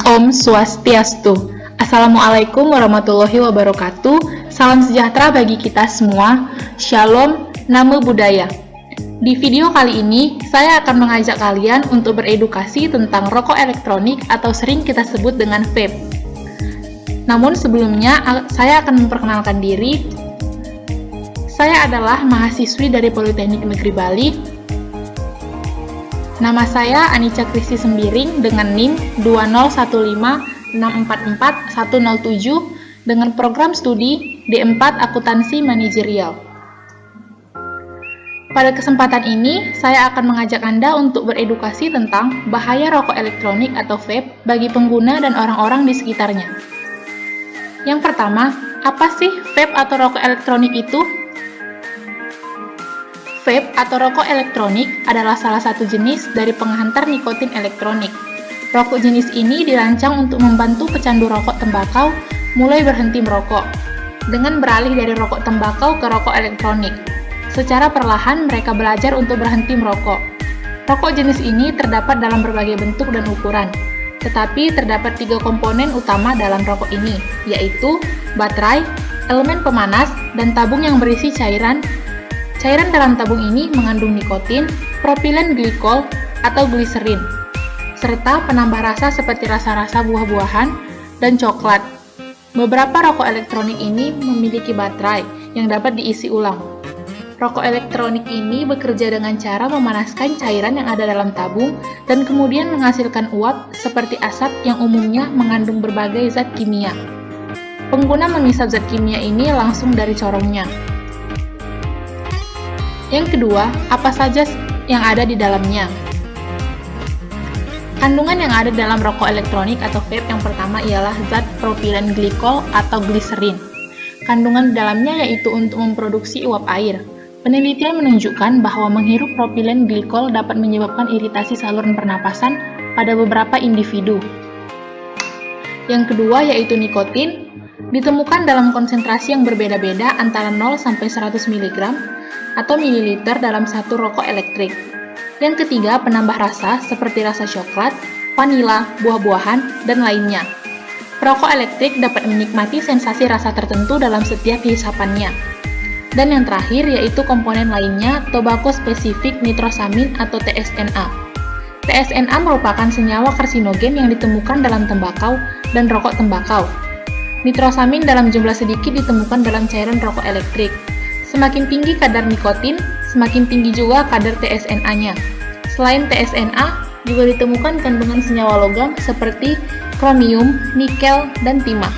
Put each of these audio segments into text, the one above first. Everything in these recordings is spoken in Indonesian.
Om Swastiastu. Assalamualaikum warahmatullahi wabarakatuh. Salam sejahtera bagi kita semua. Shalom, Namo Buddhaya. Di video kali ini, saya akan mengajak kalian untuk beredukasi tentang rokok elektronik atau sering kita sebut dengan vape. Namun sebelumnya, saya akan memperkenalkan diri. Saya adalah mahasiswi dari Politeknik Negeri Bali. Nama saya Anica Kristi Sembiring dengan NIM 20156444107 dengan program studi D4 Akuntansi Manajerial. Pada kesempatan ini, saya akan mengajak Anda untuk beredukasi tentang bahaya rokok elektronik atau vape bagi pengguna dan orang-orang di sekitarnya. Yang pertama, apa sih vape atau rokok elektronik itu? Vape atau rokok elektronik adalah salah satu jenis dari penghantar nikotin elektronik. Rokok jenis ini dirancang untuk membantu pecandu rokok tembakau mulai berhenti merokok, dengan beralih dari rokok tembakau ke rokok elektronik. Secara perlahan mereka belajar untuk berhenti merokok. Rokok jenis ini terdapat dalam berbagai bentuk dan ukuran, tetapi terdapat 3 komponen utama dalam rokok ini, yaitu baterai, elemen pemanas, dan tabung yang berisi cairan. Cairan dalam tabung ini mengandung nikotin, propilen glikol atau gliserin, serta penambah rasa seperti rasa-rasa buah-buahan dan coklat. Beberapa rokok elektronik ini memiliki baterai yang dapat diisi ulang. Rokok elektronik ini bekerja dengan cara memanaskan cairan yang ada dalam tabung dan kemudian menghasilkan uap seperti asap yang umumnya mengandung berbagai zat kimia. Pengguna mengisap zat kimia ini langsung dari corongnya. Yang kedua, apa saja yang ada di dalamnya? Kandungan yang ada dalam rokok elektronik atau vape yang pertama ialah zat propilen glikol atau gliserin. Kandungan di dalamnya yaitu untuk memproduksi uap air. Penelitian menunjukkan bahwa menghirup propilen glikol dapat menyebabkan iritasi saluran pernapasan pada beberapa individu. Yang kedua yaitu nikotin, ditemukan dalam konsentrasi yang berbeda-beda antara 0 sampai 100 mg atau mililiter dalam satu rokok elektrik. Yang ketiga, penambah rasa seperti rasa coklat, vanila, buah-buahan, dan lainnya. Perokok elektrik dapat menikmati sensasi rasa tertentu dalam setiap hisapannya. Dan yang terakhir yaitu komponen lainnya, tobacco specific nitrosamin atau TSNA. TSNA merupakan senyawa karsinogen yang ditemukan dalam tembakau dan rokok tembakau. Nitrosamin dalam jumlah sedikit ditemukan dalam cairan rokok elektrik. Semakin tinggi kadar nikotin, semakin tinggi juga kadar TSNA-nya. Selain TSNA, juga ditemukan kandungan senyawa logam seperti kromium, nikel, dan timah.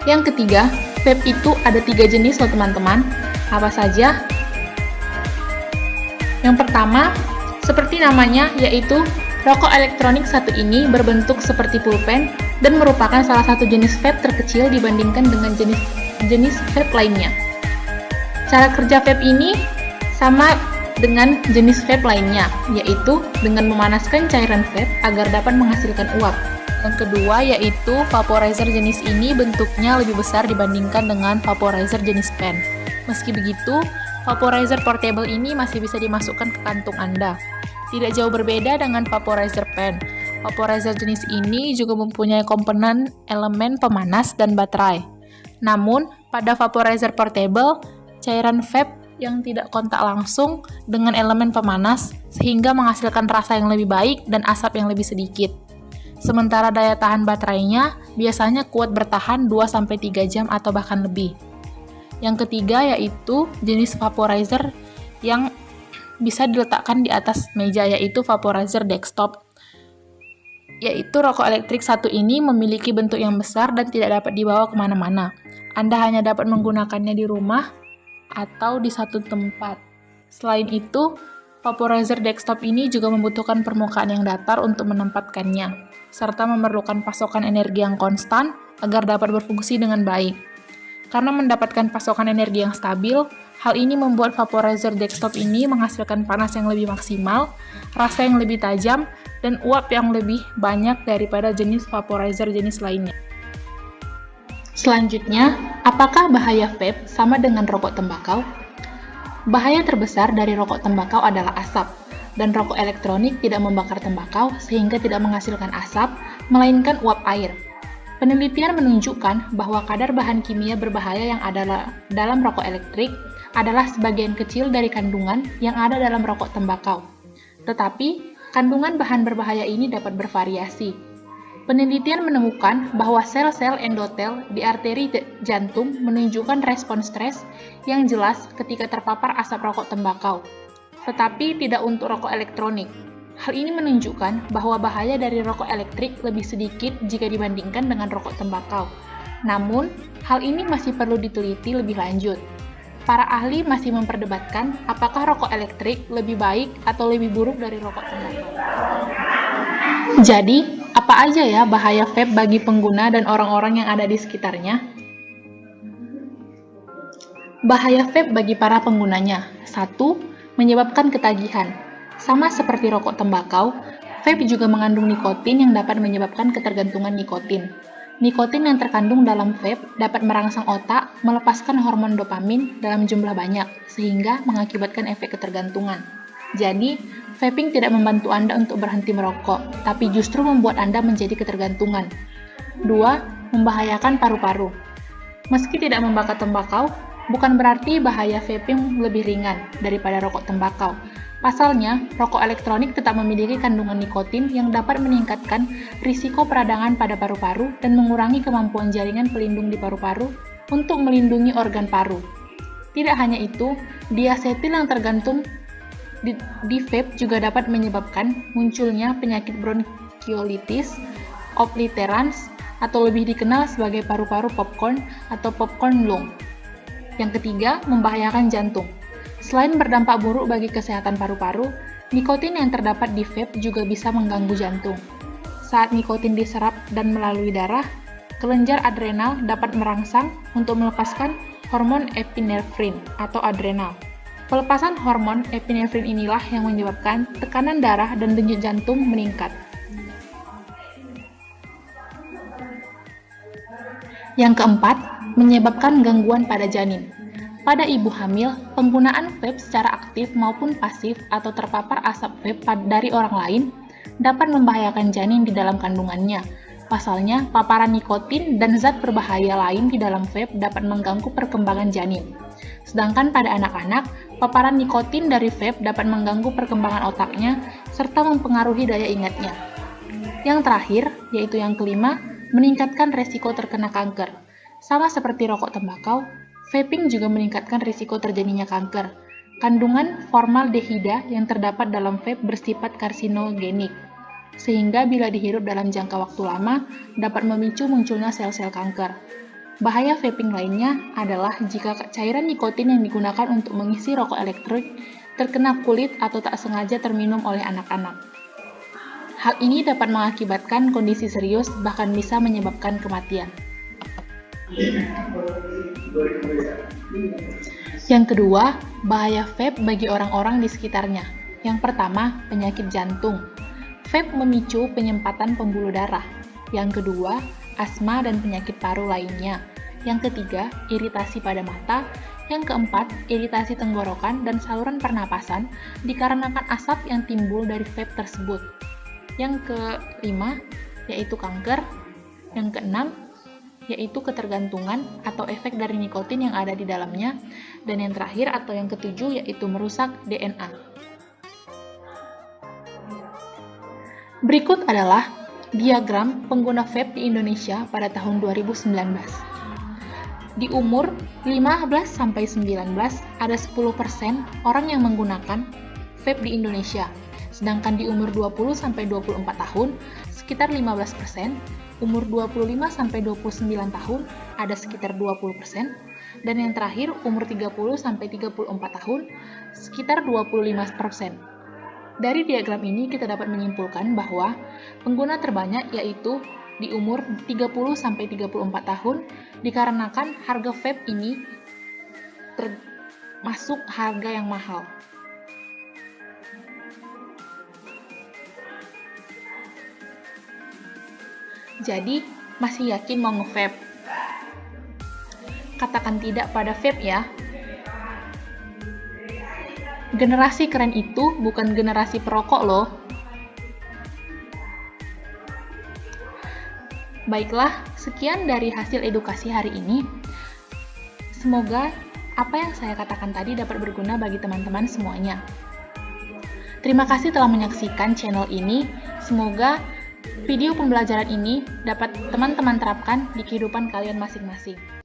Yang ketiga, vape itu ada 3 jenis loh teman-teman. Apa saja? Yang pertama, seperti namanya, yaitu rokok elektronik satu ini berbentuk seperti pulpen dan merupakan salah satu jenis vape terkecil dibandingkan dengan jenis vape lainnya. Cara kerja vape ini sama dengan jenis vape lainnya, yaitu dengan memanaskan cairan vape agar dapat menghasilkan uap. Yang kedua yaitu vaporizer jenis ini bentuknya lebih besar dibandingkan dengan vaporizer jenis pen. Meski begitu, vaporizer portable ini masih bisa dimasukkan ke kantung Anda. Tidak jauh berbeda dengan vaporizer pen. Vaporizer jenis ini juga mempunyai komponen elemen pemanas dan baterai. Namun, pada vaporizer portable, cairan vape yang tidak kontak langsung dengan elemen pemanas sehingga menghasilkan rasa yang lebih baik dan asap yang lebih sedikit. Sementara daya tahan baterainya biasanya kuat bertahan 2-3 jam atau bahkan lebih. Yang ketiga yaitu jenis vaporizer yang bisa diletakkan di atas meja yaitu vaporizer desktop. Yaitu rokok elektrik satu ini memiliki bentuk yang besar dan tidak dapat dibawa kemana-mana. Anda hanya dapat menggunakannya di rumah atau di satu tempat. Selain itu, vaporizer desktop ini juga membutuhkan permukaan yang datar untuk menempatkannya, serta memerlukan pasokan energi yang konstan agar dapat berfungsi dengan baik. Karena mendapatkan pasokan energi yang stabil, hal ini membuat vaporizer desktop ini menghasilkan panas yang lebih maksimal, rasa yang lebih tajam, dan uap yang lebih banyak daripada jenis vaporizer jenis lainnya. Selanjutnya, apakah bahaya vape sama dengan rokok tembakau? Bahaya terbesar dari rokok tembakau adalah asap. dan rokok elektronik tidak membakar tembakau sehingga tidak menghasilkan asap, melainkan uap air. Penelitian menunjukkan bahwa kadar bahan kimia berbahaya yang ada dalam rokok elektrik adalah sebagian kecil dari kandungan yang ada dalam rokok tembakau. Tetapi, kandungan bahan berbahaya ini dapat bervariasi. Penelitian menemukan bahwa sel-sel endotel di arteri jantung menunjukkan respon stres yang jelas ketika terpapar asap rokok tembakau, tetapi tidak untuk rokok elektronik. Hal ini menunjukkan bahwa bahaya dari rokok elektrik lebih sedikit jika dibandingkan dengan rokok tembakau. Namun, hal ini masih perlu diteliti lebih lanjut. Para ahli masih memperdebatkan apakah rokok elektrik lebih baik atau lebih buruk dari rokok tembakau. Jadi, apa aja ya bahaya vape bagi pengguna dan orang-orang yang ada di sekitarnya? Bahaya vape bagi para penggunanya. 1. Menyebabkan ketagihan. Sama seperti rokok tembakau, vape juga mengandung nikotin yang dapat menyebabkan ketergantungan nikotin. Nikotin yang terkandung dalam vape dapat merangsang otak melepaskan hormon dopamin dalam jumlah banyak, sehingga mengakibatkan efek ketergantungan. Jadi, vaping tidak membantu Anda untuk berhenti merokok, tapi justru membuat Anda menjadi ketergantungan. 2. Membahayakan paru-paru. Meski tidak membakar tembakau, bukan berarti bahaya vaping lebih ringan daripada rokok tembakau. Pasalnya, rokok elektronik tetap memiliki kandungan nikotin yang dapat meningkatkan risiko peradangan pada paru-paru dan mengurangi kemampuan jaringan pelindung di paru-paru untuk melindungi organ paru. Tidak hanya itu, diasetil yang tergantung di vape juga dapat menyebabkan munculnya penyakit bronkiolitis obliterans atau lebih dikenal sebagai paru-paru popcorn atau popcorn lung. Yang ketiga, membahayakan jantung. Selain berdampak buruk bagi kesehatan paru-paru, nikotin yang terdapat di vape juga bisa mengganggu jantung. Saat nikotin diserap dan melalui darah, kelenjar adrenal dapat merangsang untuk melepaskan hormon epinefrin atau adrenal. Pelepasan hormon epinefrin inilah yang menyebabkan tekanan darah dan denyut jantung meningkat. Yang keempat, menyebabkan gangguan pada janin. Pada ibu hamil, penggunaan vape secara aktif maupun pasif atau terpapar asap vape dari orang lain dapat membahayakan janin di dalam kandungannya. Pasalnya, paparan nikotin dan zat berbahaya lain di dalam vape dapat mengganggu perkembangan janin. Sedangkan pada anak-anak, paparan nikotin dari vape dapat mengganggu perkembangan otaknya serta mempengaruhi daya ingatnya. Yang terakhir, yaitu yang kelima, meningkatkan resiko terkena kanker. Sama seperti rokok tembakau, vaping juga meningkatkan risiko terjadinya kanker. Kandungan formaldehida yang terdapat dalam vape bersifat karsinogenik, sehingga bila dihirup dalam jangka waktu lama dapat memicu munculnya sel-sel kanker. Bahaya vaping lainnya adalah jika cairan nikotin yang digunakan untuk mengisi rokok elektrik terkena kulit atau tak sengaja terminum oleh anak-anak. Hal ini dapat mengakibatkan kondisi serius, bahkan bisa menyebabkan kematian. Yang kedua, bahaya vape bagi orang-orang di sekitarnya. Yang pertama, penyakit jantung. Vape memicu penyempatan pembuluh darah. Yang kedua, asma dan penyakit paru lainnya. Yang ketiga, iritasi pada mata. Yang keempat, iritasi tenggorokan dan saluran pernapasan dikarenakan asap yang timbul dari vape tersebut. Yang kelima, yaitu kanker. Yang keenam, yaitu ketergantungan atau efek dari nikotin yang ada di dalamnya. Dan yang terakhir atau yang ketujuh, yaitu merusak DNA. Berikut adalah diagram pengguna vape di Indonesia pada tahun 2019. Di umur 15-19 ada 10% orang yang menggunakan vape di Indonesia. Sedangkan di umur 20-24 tahun sekitar 15%, umur 25-29 tahun ada sekitar 20%, dan yang terakhir umur 30-34 tahun sekitar 25%. Dari diagram ini kita dapat menyimpulkan bahwa pengguna terbanyak yaitu di umur 30-34 tahun dikarenakan harga vape ini termasuk harga yang mahal. Jadi, masih yakin mau nge-vape? Katakan tidak pada vape ya. Generasi keren itu bukan generasi perokok loh. Baiklah, sekian dari hasil edukasi hari ini. Semoga apa yang saya katakan tadi dapat berguna bagi teman-teman semuanya. Terima kasih telah menyaksikan channel ini. Semoga video pembelajaran ini dapat teman-teman terapkan di kehidupan kalian masing-masing.